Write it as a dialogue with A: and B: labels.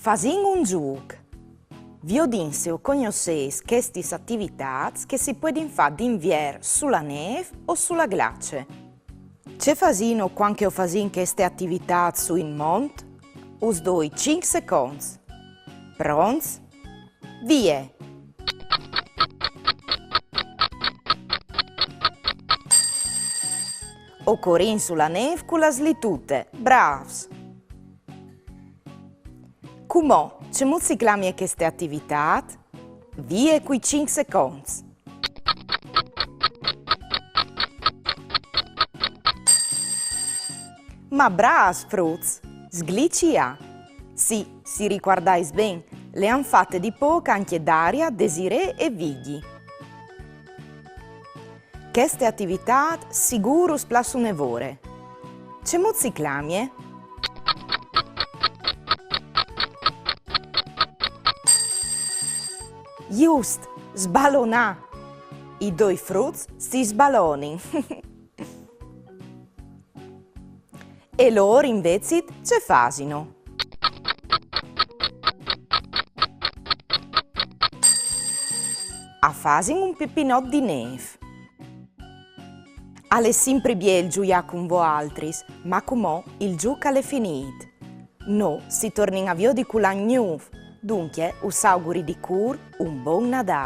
A: Fasin un giuc. Vi odinse o cognosceis queste attività che si possono fare d'invier sulla neve o sulla glace. C'è fasino quando ho fasin queste attività su in mont? Us doi 5 secondi. Pronti? Vie! O corrin sulla neve con le slitute. Bravs! Come ci muziclami queste attività? Vie quei 5 secondi. Ma bravs, fruz! Sglicia! Sì, si ricordais ben, le han fatte di poco anche Daria, Desiree e Vighi. Queste attività sicuro splassu nevore. C'è muziclamie? Just, sbalonà! I due fruz si sbalonin. E loro invece ce fasino. A fasin un pipinot di neve. Alle sempre biel gioia con voi altri, ma com'ò il gioco è finito. No, si torna a vio di culan nuovo. Dunque, us auguri di cur un buon Nadal.